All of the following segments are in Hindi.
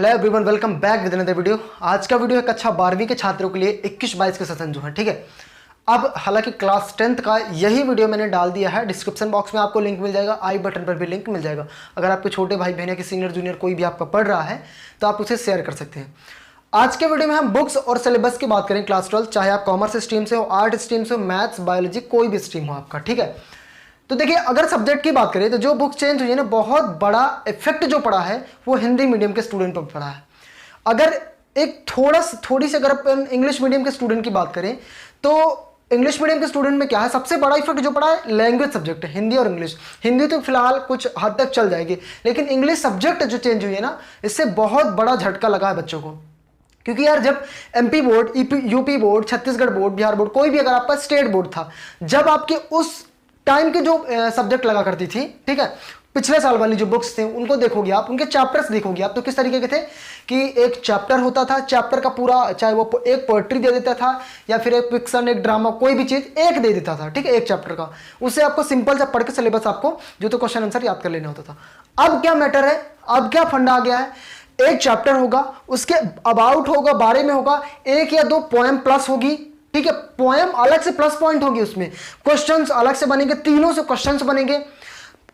Hello everyone, welcome back with another video. आज का वीडियो है कक्षा 12वीं के छात्रों के लिए 21-22 के सेशन जो है, ठीक है। अब हालांकि क्लास 10th का यही वीडियो मैंने डाल दिया है, डिस्क्रिप्शन बॉक्स में आपको लिंक मिल जाएगा, आई बटन पर भी लिंक मिल जाएगा। अगर आपके छोटे भाई बहन या सीनियर जूनियर कोई भी आपका पढ़ रहा है तो आप उसे शेयर कर सकते हैं। आज के वीडियो में हम बुक्स और सिलेबस की बात करें क्लास 12, चाहे आप कॉमर्स स्ट्रीम से हो, आर्ट स्ट्रीम से हो, मैथ्स, बायोलॉजी, कोई भी स्ट्रीम हो आपका, ठीक है। तो देखिए, अगर सब्जेक्ट की बात करें तो जो बुक चेंज हुई है ना, बहुत बड़ा इफेक्ट जो पड़ा है वो हिंदी मीडियम के स्टूडेंट पर पड़ा है। अगर एक थोड़ी सी अगर अपन इंग्लिश मीडियम के स्टूडेंट की बात करें तो इंग्लिश मीडियम के स्टूडेंट में क्या है, सबसे बड़ा इफेक्ट जो पड़ा है लैंग्वेज सब्जेक्ट है, हिंदी और इंग्लिश। हिंदी तो फिलहाल कुछ हद तक चल जाएगी, लेकिन इंग्लिश सब्जेक्ट जो चेंज हुई है ना, इससे बहुत बड़ा झटका लगा है बच्चों को। क्योंकि यार जब MP board, UP board, Chhattisgarh board, Bihar board, कोई भी अगर आपका स्टेट बोर्ड था, जब आपके उस टाइम के जो सब्जेक्ट लगा करती थी, ठीक है, पिछले साल वाली जो बुक्स थे उनको देखोगे आप, उनके चैप्टर्स देखोगे आप, तो किस तरीके के थे कि एक चैप्टर होता था, चैप्टर का पूरा, चाहे वो एक पोएट्री दे देता था या फिर एक फिक्शन, एक ड्रामा, कोई भी चीज एक दे देता था, ठीक है, एक चैप्टर का। उससे आपको सिंपल सा पढ़ के सिलेबस आपको जो तो क्वेश्चन आंसर याद कर लेना होता था। अब क्या मैटर है, अब क्या फंडा आ गया है, एक चैप्टर होगा, उसके अबाउट होगा, बारे में होगा, एक या दो पोएम प्लस होगी, ठीक है, पोएम अलग से प्लस पॉइंट होगी, उसमें क्वेश्चंस अलग से बनेंगे, तीनों से क्वेश्चंस बनेंगे।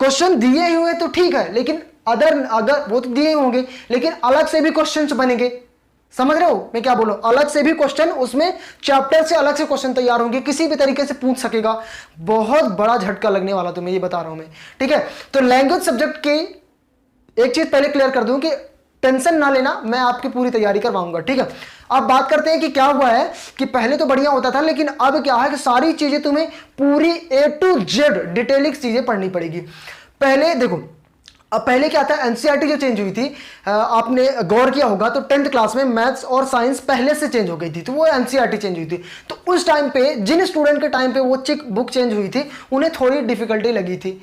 क्वेश्चन दिए हुए तो ठीक है, लेकिन अगर वो तो दिए होंगे, लेकिन अलग से भी क्वेश्चंस बनेंगे। समझ रहे हो मैं क्या बोलूं, अलग से भी क्वेश्चन, उसमें चैप्टर से अलग से क्वेश्चन तैयार होंगे, किसी भी तरीके से पूछ सकेगा। बहुत बड़ा झटका लगने वाला, तुम्हें ये बता रहा हूं मैं, ठीक है। तो लैंग्वेज सब्जेक्ट की एक चीज पहले क्लियर कर दूं कि टेंशन ना लेना, मैं आपकी पूरी तैयारी करवाऊंगा, ठीक है। अब बात करते हैं कि क्या हुआ है कि पहले तो बढ़िया होता था, लेकिन अब क्या है कि सारी चीजें तुम्हें पूरी A to Z डिटेलिक चीजें पढ़नी पड़ेगी। पहले देखो, अब पहले क्या था, एनसीईआरटी जो चेंज हुई थी, आपने गौर किया होगा तो 10th क्लास में मैथ्स और साइंस पहले से चेंज हो गई थी, तो वो एनसीईआरटी चेंज हुई थी। तो उस टाइम पे जिन स्टूडेंट के टाइम पे वो बुक चेंज हुई थी, उन्हें थोड़ी डिफिकल्टी लगी थी।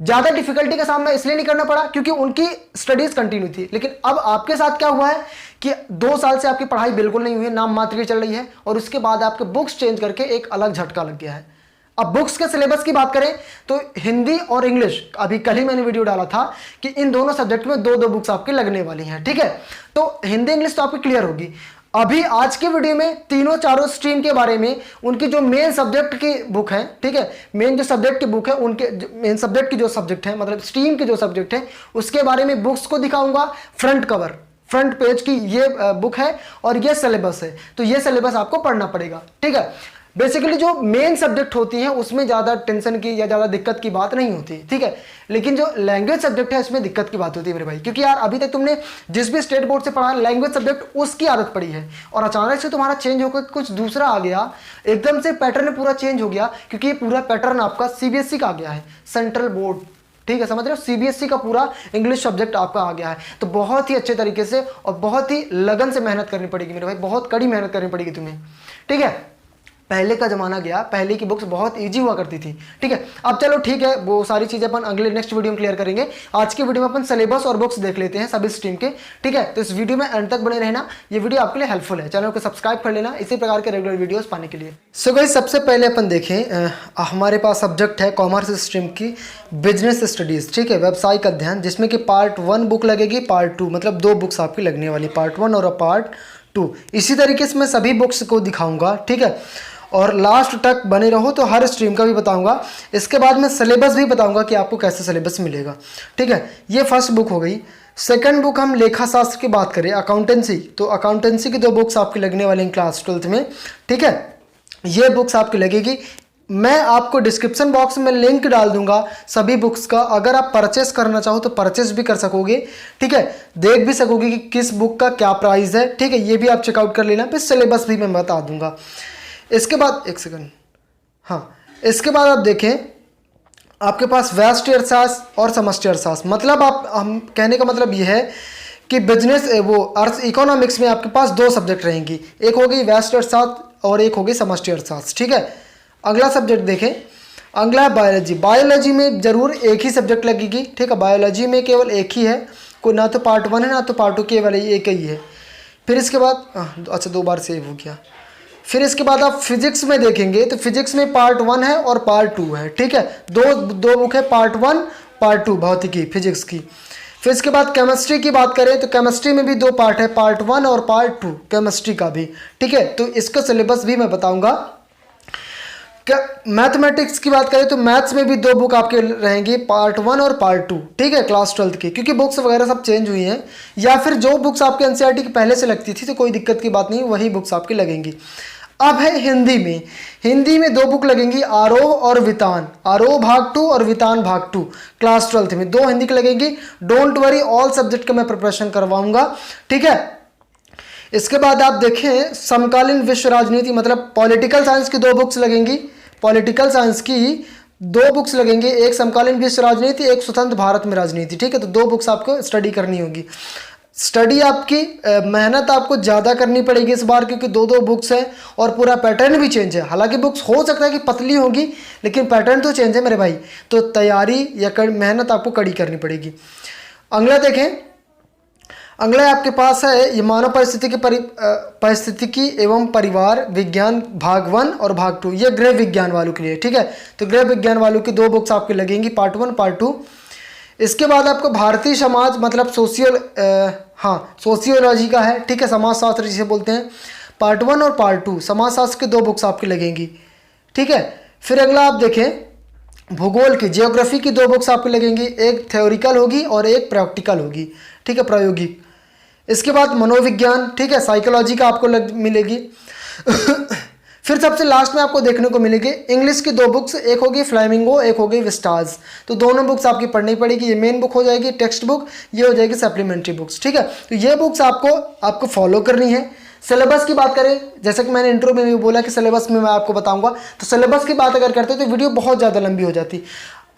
ज्यादा डिफिकल्टी का सामना इसलिए नहीं करना पड़ा क्योंकि उनकी स्टडीज कंटिन्यू थी। लेकिन अब आपके साथ क्या हुआ है कि 2 साल से आपकी पढ़ाई बिल्कुल नहीं हुई है, नाम मात्र की चल रही है, और उसके बाद आपके बुक्स चेंज करके एक अलग झटका लग गया है। अब बुक्स के सिलेबस की बात करें तो हिंदी और इंग्लिश, अभी कल ही मैंने वीडियो डाला था कि इन दोनों सब्जेक्ट में 2-2 बुक्स आपके लगने वाली हैं, ठीक है। तो हिंदी इंग्लिश तो आपकी क्लियर होगी। अभी आज के वीडियो में तीनों चारों स्ट्रीम के बारे में, उनकी जो मेन सब्जेक्ट की बुक है, ठीक है, मेन जो सब्जेक्ट की बुक है, उनके मेन सब्जेक्ट की जो सब्जेक्ट है, मतलब स्ट्रीम के जो सब्जेक्ट है, उसके बारे में बुक्स को दिखाऊंगा। फ्रंट कवर, फ्रंट पेज की ये बुक है और ये सिलेबस है, तो ये सिलेबस आपको पढ़ना पड़ेगा, ठीक है। बेसिकली जो मेन सब्जेक्ट होती हैं उसमें ज़्यादा टेंशन की या ज़्यादा दिक्कत की बात नहीं होती, ठीक है। लेकिन जो लैंग्वेज सब्जेक्ट है उसमें दिक्कत की बात होती है मेरे भाई, क्योंकि यार अभी तक तुमने जिस भी स्टेट बोर्ड से पढ़ा लैंग्वेज सब्जेक्ट, उसकी आदत पड़ी है, और अचानक से तुम्हारा चेंज होकर कुछ दूसरा आ गया, एकदम से पैटर्न पूरा चेंज हो गया, क्योंकि ये पूरा पैटर्न आपका सीबीएसई का आ गया है, सेंट्रल बोर्ड, ठीक है, समझ रहे हो, सीबीएसई का पूरा इंग्लिश सब्जेक्ट आपका आ गया है। तो बहुत ही अच्छे तरीके से और बहुत ही लगन से मेहनत करनी पड़ेगी मेरे भाई, बहुत कड़ी मेहनत करनी पड़ेगी तुम्हें, ठीक है। पहले का जमाना गया, पहले की बुक्स बहुत इजी हुआ करती थी, ठीक है। अब चलो ठीक है, वो सारी चीजें अपन अगले नेक्स्ट वीडियो में क्लियर करेंगे। आज के वीडियो में अपन सिलेबस और बुक्स देख लेते हैं सभी स्ट्रीम के, ठीक है। तो इस वीडियो में एंड तक बने रहना, ये वीडियो आपके लिए हेल्पफुल है। चैनल को सब्सक्राइब कर लेना इसी प्रकार के रेगुलर वीडियोस पाने के लिए। सो गाइस, सबसे पहले अपन देखें, हमारे पास सब्जेक्ट है कॉमर्स स्ट्रीम की बिजनेस स्टडीज, ठीक है, व्यवसायिक अध्ययन, जिसमें कि पार्ट 1 बुक लगेगी, पार्ट 2, मतलब 2 बुक्स आपकी लगने वाली, पार्ट 1 और पार्ट 2। इसी तरीके से मैं सभी बुक्स को दिखाऊंगा, ठीक है, और लास्ट तक बने रहो तो हर स्ट्रीम का भी बताऊंगा। इसके बाद मैं सिलेबस भी बताऊंगा कि आपको कैसे सिलेबस मिलेगा, ठीक है। ये फर्स्ट बुक हो गई। सेकंड बुक हम लेखा शास्त्र की बात करें, अकाउंटेंसी, तो अकाउंटेंसी की 2 बुक्स आपकी लगने वाली हैं क्लास 12th में, ठीक है। ये बुक्स आपकी लगेगी, मैं आपको डिस्क्रिप्शन बॉक्स में लिंक डाल दूंगा सभी बुक्स का, अगर आप परचेस करना चाहो तो परचेस भी कर सकोगे, ठीक है, देख भी सकोगे कि किस बुक का क्या प्राइस है, ठीक है, ये भी आप चेकआउट कर लेना, फिर सिलेबस भी मैं बता दूंगा। इसके बाद एक सेकंड, हाँ, इसके बाद आप देखें, आपके पास व्यष्टि अर्थशास्त्र और समष्टि अर्थशास्त्र, मतलब आप, हम कहने का मतलब ये है कि बिजनेस वो अर्थ इकोनॉमिक्स में आपके पास 2 सब्जेक्ट रहेंगी, एक होगी व्यष्टि अर्थशास्त्र और एक होगी समष्टि अर्थशास्त्र, ठीक है। अगला सब्जेक्ट देखें, अगला है बायोलॉजी। बायोलॉजी में जरूर एक ही सब्जेक्ट लगेगी, ठीक है, बायोलॉजी में केवल एक ही है, कोई ना तो पार्ट 1 है ना तो पार्ट 2, केवल एक ही है। फिर इसके बाद अच्छा 2 बार सेव हो गया। फिर इसके बाद आप फिजिक्स में देखेंगे तो फिजिक्स में पार्ट 1 है और पार्ट 2 है, ठीक है, दो बुक है, पार्ट 1 पार्ट 2 भौतिकी फिजिक्स की। फिर इसके बाद केमिस्ट्री की बात करें तो केमिस्ट्री में भी 2 पार्ट है, पार्ट 1 और पार्ट 2 केमिस्ट्री का भी, ठीक है। तो इसका सिलेबस भी मैं बताऊंगा। क्या मैथमेटिक्स की बात करें तो मैथ्स में भी 2 बुक आपके रहेंगी, पार्ट 1 और पार्ट 2, ठीक है, क्लास 12 की, क्योंकि बुक्स वगैरह सब चेंज हुई हैं, या फिर जो बुक्स आपके एनसीईआरटी की पहले से लगती थी तो कोई दिक्कत की बात नहीं, वही बुक्स आपकी लगेंगी। अब है हिंदी में, हिंदी में 2 बुक लगेंगी, आरोह और वितान, आरोह भाग 2 और वितान भाग 2, क्लास 12 में 2 हिंदी की लगेंगी। डोंट वरी, ऑल सब्जेक्ट का मैं प्रिपरेशन करवाऊंगा, ठीक है। इसके बाद आप देखें समकालीन विश्व राजनीति, मतलब पॉलिटिकल साइंस की 2 बुक्स लगेंगी, पॉलिटिकल साइंस की 2 बुक्स लगेंगी, एक समकालीन विश्व राजनीति, एक स्वतंत्र भारत में राजनीति, ठीक है। तो 2 बुक्स आपको स्टडी करनी होगी। स्टडी आपकी मेहनत आपको ज़्यादा करनी पड़ेगी इस बार, क्योंकि 2 बुक्स हैं और पूरा पैटर्न भी चेंज है। हालांकि बुक्स हो सकता है कि पतली होगी, लेकिन पैटर्न तो चेंज है मेरे भाई, तो तैयारी या मेहनत आपको कड़ी करनी पड़ेगी। अगला देखें, अगला आपके पास है ये मानव परिस्थितिकी एवं परिवार विज्ञान भाग 1 और भाग 2, ये गृह विज्ञान वालों के लिए, ठीक है। तो गृह विज्ञान वालों की 2 बुक्स आपकी लगेंगी, पार्ट 1 पार्ट 2। इसके बाद आपको भारतीय समाज, मतलब सोशियोलॉजी का है, ठीक है, समाजशास्त्र जिसे बोलते हैं, पार्ट 1 और पार्ट 2 समाजशास्त्र की 2 बुक्स आपकी लगेंगी, ठीक है। फिर अगला आप देखें भूगोल की, जियोग्राफी की 2 बुक्स आपकी लगेंगी, एक थ्योरिकल होगी और एक प्रैक्टिकल होगी, ठीक है, प्रायोगिक। इसके बाद मनोविज्ञान, ठीक है, साइकोलॉजी का आपको मिलेगी। फिर सबसे लास्ट में आपको देखने को मिलेगी इंग्लिश की 2 बुक्स, एक होगी फ्लैमिंगो, एक होगी विस्टाज। तो दोनों बुक्स आपकी पढ़नी पड़ेगी, ये मेन बुक हो जाएगी टेक्स्ट बुक, ये हो जाएगी सप्लीमेंट्री बुक्स, ठीक है। तो ये बुक्स आपको फॉलो करनी है। सिलेबस की बात करें, जैसा कि मैंने इंट्रो में भी बोला कि सिलेबस में मैं आपको बताऊंगा, तो सिलेबस की बात अगर करते तो वीडियो बहुत ज़्यादा लंबी हो जाती।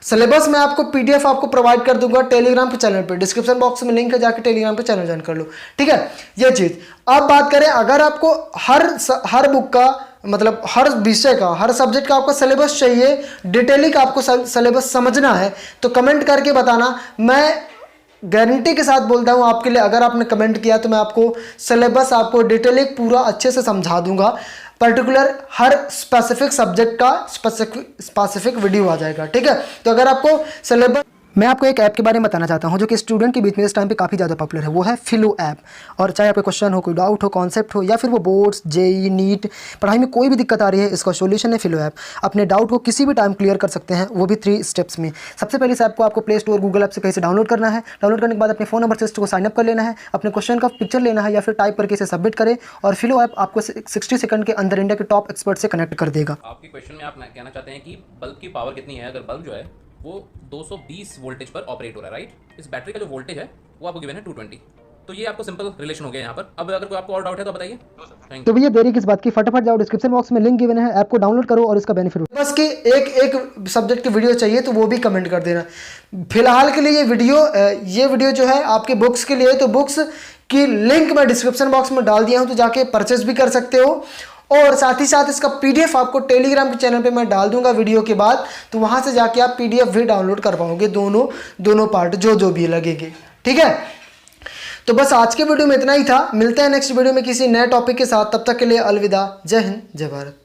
सिलेबस में आपको पीडीएफ आपको प्रोवाइड कर दूंगा टेलीग्राम पे चैनल पे, डिस्क्रिप्शन बॉक्स में लिंक है, जाके टेलीग्राम पे चैनल ज्वाइन कर लो, ठीक है। ये चीज़ अब बात करें, अगर आपको हर बुक का, मतलब हर विषय का, हर सब्जेक्ट का आपका सिलेबस चाहिए, डिटेलिंग आपको सिलेबस समझना है, तो कमेंट करके बताना। मैं गारंटी के साथ बोलता हूँ आपके लिए, अगर आपने कमेंट किया तो मैं आपको सिलेबस आपको डिटेलिंग पूरा अच्छे से समझा दूंगा। पर्टिकुलर हर स्पेसिफिक सब्जेक्ट का स्पेसिफिक वीडियो आ जाएगा, ठीक है। तो अगर आपको सिलेबस, मैं आपको एक ऐप के बारे में बताना चाहता हूं जो कि स्टूडेंट के बीच में इस टाइम पे काफ़ी ज़्यादा पॉपुलर है, वो है फिलो ऐप। और चाहे आपके क्वेश्चन हो, कोई डाउट हो, कॉन्सेप्ट हो, या फिर वो बोर्ड्स, जेई, नीट पढ़ाई में कोई भी दिक्कत आ रही है, इसका सोल्यूशन है फिलो ऐप। अपने डाउट को किसी भी टाइम क्लियर कर सकते हैं, वो भी 3 स्टेप्स में। सबसे पहले इस ऐप को आपको प्ले स्टोर, गूगल ऐप से कहीं से डाउनलोड करना है। डाउनलोड करने के बाद अपने फ़ोन नंबर से इसको साइनअप कर लेना है, अपने क्वेश्चन का पिक्चर लेना है या फिर टाइप करके इसे सबमिट करें, और फिलो ऐप आपको 60 सेकंड के अंदर इंडिया के टॉप एक्सपर्ट से कनेक्ट कर देगा। आपके क्वेश्चन में आप कहना चाहते हैं कि बल्ब की पावर कितनी है। अगर बल्ब जो है वो 220 वोल्टेज पर ऑपरेट हो रहा है, राइट। इस बैटरी का जो वोल्टेज है वो आपको गिवन है 220। तो ये आपको सिंपल रिलेशन हो गया यहाँ पर। अब अगर कोई आपको और डाउट है तो बताइए। तो भैया देरी किस बात की, फटाफट जाओ, डिस्क्रिप्शन बॉक्स में लिंक गिवन है, ऐप को डाउनलोड करो और इसका बेनिफिट बस कि एक सब्जेक्ट की वीडियो चाहिए तो वो भी कमेंट कर देना। फिलहाल के लिए ये वीडियो जो है आपके बुक्स के लिए, तो बुक्स की लिंक मैं डिस्क्रिप्शन बॉक्स में डाल दिया हूँ, तो जाके परचेज भी कर सकते हो। और साथ ही साथ इसका पीडीएफ आपको टेलीग्राम के चैनल पे मैं डाल दूंगा वीडियो के बाद, तो वहां से जाके आप पीडीएफ भी डाउनलोड कर पाओगे, दोनों पार्ट जो भी लगेंगे, ठीक है। तो बस आज के वीडियो में इतना ही था, मिलते हैं नेक्स्ट वीडियो में किसी नए टॉपिक के साथ, तब तक के लिए अलविदा, जय हिंद, जय भारत।